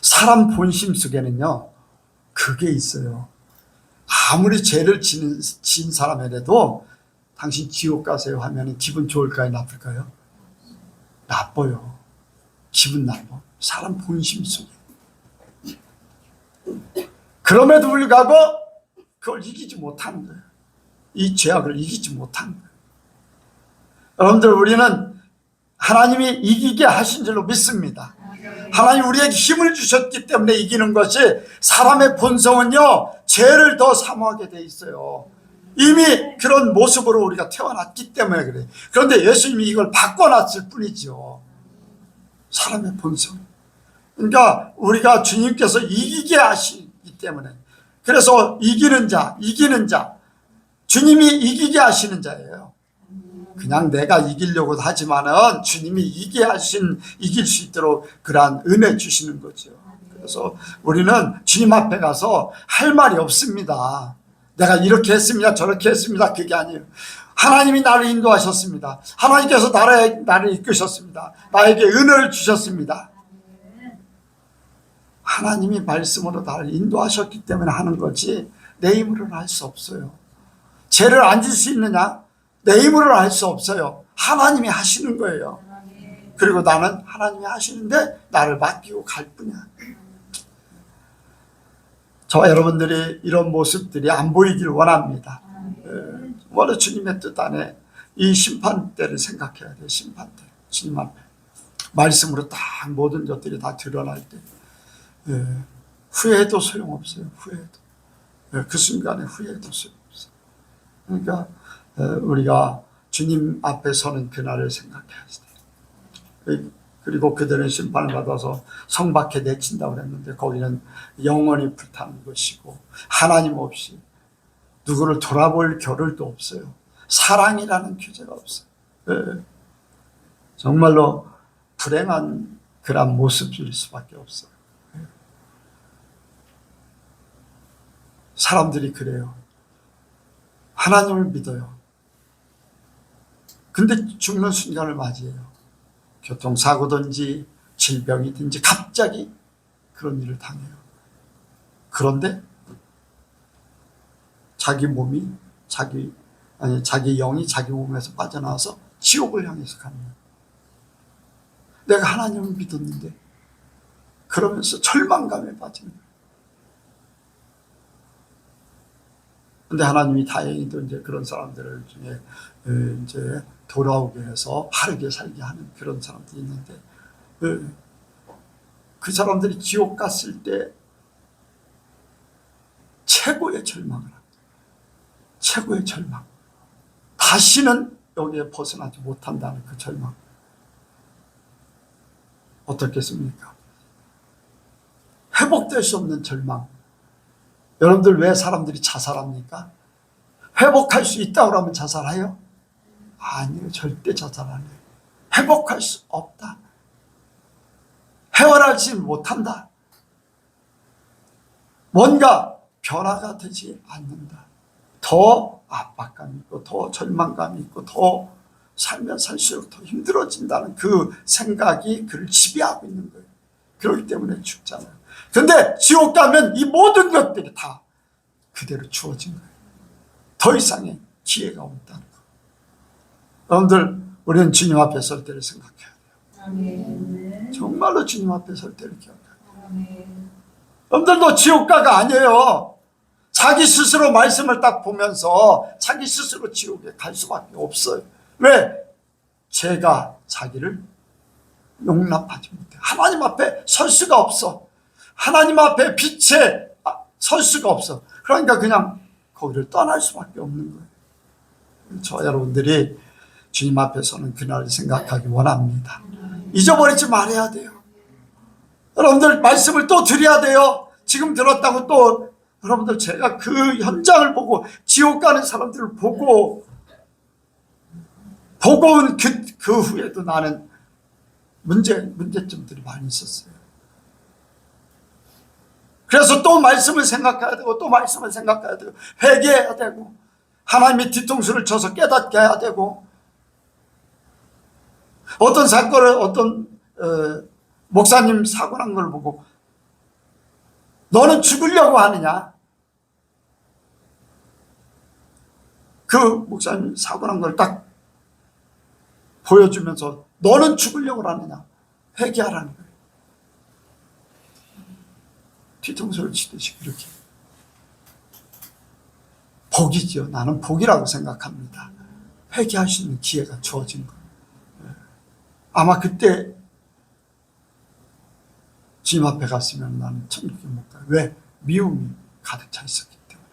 사람 본심 속에는요, 그게 있어요. 아무리 죄를 지은 사람이라도 당신 지옥 가세요 하면 기분 좋을까요? 나쁠까요? 나빠요. 기분 나빠. 사람 본심 속에. 그럼에도 불구하고 그걸 이기지 못한 거예요. 이 죄악을 이기지 못한 거예요. 여러분들, 우리는 하나님이 이기게 하신 줄로 믿습니다. 하나님 우리에게 힘을 주셨기 때문에 이기는 것이, 사람의 본성은요, 죄를 더 사모하게 돼 있어요. 이미 그런 모습으로 우리가 태어났기 때문에 그래요. 그런데 예수님이 이걸 바꿔놨을 뿐이죠. 사람의 본성. 그러니까 우리가 주님께서 이기게 하시기 때문에, 그래서 이기는 자, 주님이 이기게 하시는 자예요. 그냥 내가 이기려고 하지만은 주님이 이길 수 있도록 그러한 은혜 주시는 거죠. 그래서 우리는 주님 앞에 가서 할 말이 없습니다. 내가 이렇게 했습니다, 저렇게 했습니다. 그게 아니에요. 하나님이 나를 인도하셨습니다. 하나님께서 나를 이끄셨습니다. 나에게 은혜를 주셨습니다. 하나님이 말씀으로 나를 인도하셨기 때문에 하는 거지 내 힘으로는 할 수 없어요. 죄를 안 질 수 있느냐? 내 힘으로는 할 수 없어요. 하나님이 하시는 거예요. 그리고 나는 하나님이 하시는데 나를 맡기고 갈 뿐이야. 저와 여러분들이 이런 모습들이 안 보이길 원합니다. 원래 주님의 뜻 안에 이 심판대를 생각해야 돼요. 심판대. 주님 앞에 말씀으로 딱 모든 것들이 다 드러날 때 후회해도 소용없어요. 후회해도. 그 순간에 후회해도 소용없어요. 그러니까 우리가 주님 앞에 서는 그날을 생각해야지 돼요. 그리고 그들은 심판을 받아서 성 밖에 내친다고 그랬는데 거기는 영원히 불타는 것이고 하나님 없이 누구를 돌아볼 겨를도 없어요. 사랑이라는 규제가 없어요. 정말로 불행한 그런 모습일 수밖에 없어요. 사람들이 그래요. 하나님을 믿어요. 근데 죽는 순간을 맞이해요. 교통사고든지 질병이든지 갑자기 그런 일을 당해요. 그런데 자기 영이 자기 몸에서 빠져나와서 지옥을 향해서 갑니다. 내가 하나님을 믿었는데 그러면서 절망감에 빠지는 거예요. 근데 하나님이 다행히도 이제 그런 사람들을 중에 이제 돌아오게 해서 바르게 살게 하는 그런 사람들이 있는데 그 사람들이 지옥 갔을 때 최고의 절망을 합니다. 최고의 절망. 다시는 여기에 벗어나지 못한다는 그 절망. 어떻겠습니까? 회복될 수 없는 절망. 여러분들 왜 사람들이 자살합니까? 회복할 수 있다고 하면 자살해요? 아니요, 절대 자살 안 해요. 회복할 수 없다. 헤어나지 못한다. 뭔가 변화가 되지 않는다. 더 압박감이 있고 더 절망감이 있고 더 살면 살수록 더 힘들어진다는 그 생각이 그를 지배하고 있는 거예요. 그렇기 때문에 죽잖아요. 근데 지옥 가면 이 모든 것들이 다 그대로 주어진 거예요. 더 이상의 기회가 없다는 거. 여러분들, 우리는 주님 앞에 설 때를 생각해야 돼요. 아멘. 정말로 주님 앞에 설 때를 기억해야 돼요. 아멘. 여러분들도 지옥가가 아니에요. 자기 스스로 말씀을 딱 보면서 자기 스스로 지옥에 갈 수밖에 없어요. 왜? 죄가 자기를 용납하지 못해. 하나님 앞에 설 수가 없어. 하나님 앞에 빛에 설 수가 없어. 그러니까 그냥 거기를 떠날 수밖에 없는 거예요. 저 여러분들이 주님 앞에 서는 그날을 생각하기 원합니다. 잊어버리지 말아야 돼요. 여러분들 말씀을 또 드려야 돼요. 지금 들었다고 또 여러분들 제가 그 현장을 보고 지옥 가는 사람들을 보고 온 그 후에도 나는 문제점들이 많이 있었어요. 그래서 또 말씀을 생각해야 되고 또 말씀을 생각해야 되고 회개해야 되고 하나님의 뒤통수를 쳐서 깨닫게 해야 되고 어떤 사건을 어떤 목사님 사고 난 걸 보고 너는 죽으려고 하느냐? 그 목사님 사고 난 걸 딱 보여주면서 너는 죽으려고 하느냐? 회개하라는 거예요. 뒤통수를 치듯이 그렇게. 복이죠. 나는 복이라고 생각합니다. 회개할 수 있는 기회가 주어진 거예요. 아마 그때 주님 앞에 갔으면 나는 천국에 못 가요. 왜? 미움이 가득 차 있었기 때문에.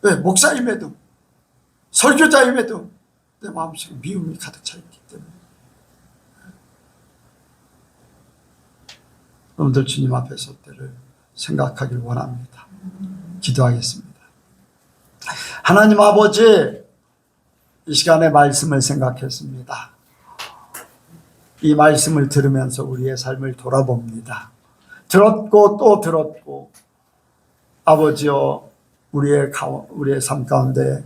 왜? 목사임에도 설교자임에도 내 마음속에 미움이 가득 차 있기 때문에. 여러분들 주님 앞에 설 때를 생각하길 원합니다. 기도하겠습니다. 하나님 아버지, 이 시간에 말씀을 생각했습니다. 이 말씀을 들으면서 우리의 삶을 돌아봅니다. 들었고 또 들었고, 아버지여, 우리의 삶 가운데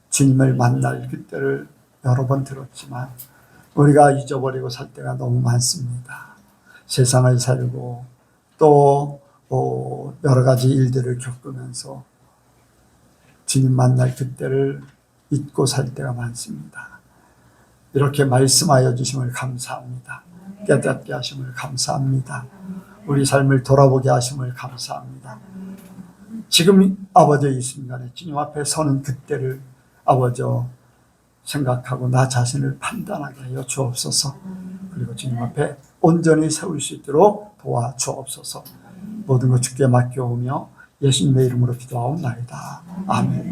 주님을 만날 그때를 여러 번 들었지만 우리가 잊어버리고 살 때가 너무 많습니다. 세상을 살고 또 여러 가지 일들을 겪으면서 주님 만날 그때를 잊고 살 때가 많습니다. 이렇게 말씀하여 주심을 감사합니다. 깨닫게 하심을 감사합니다. 우리 삶을 돌아보게 하심을 감사합니다. 지금 아버지 이 순간에 주님 앞에 서는 그때를 아버지 생각하고 나 자신을 판단하게 하여 주옵소서. 그리고 주님 앞에 온전히 세울 수 있도록 도와주옵소서. 모든 것 주께 맡겨오며 예수님의 이름으로 기도하옵나이다. 아멘.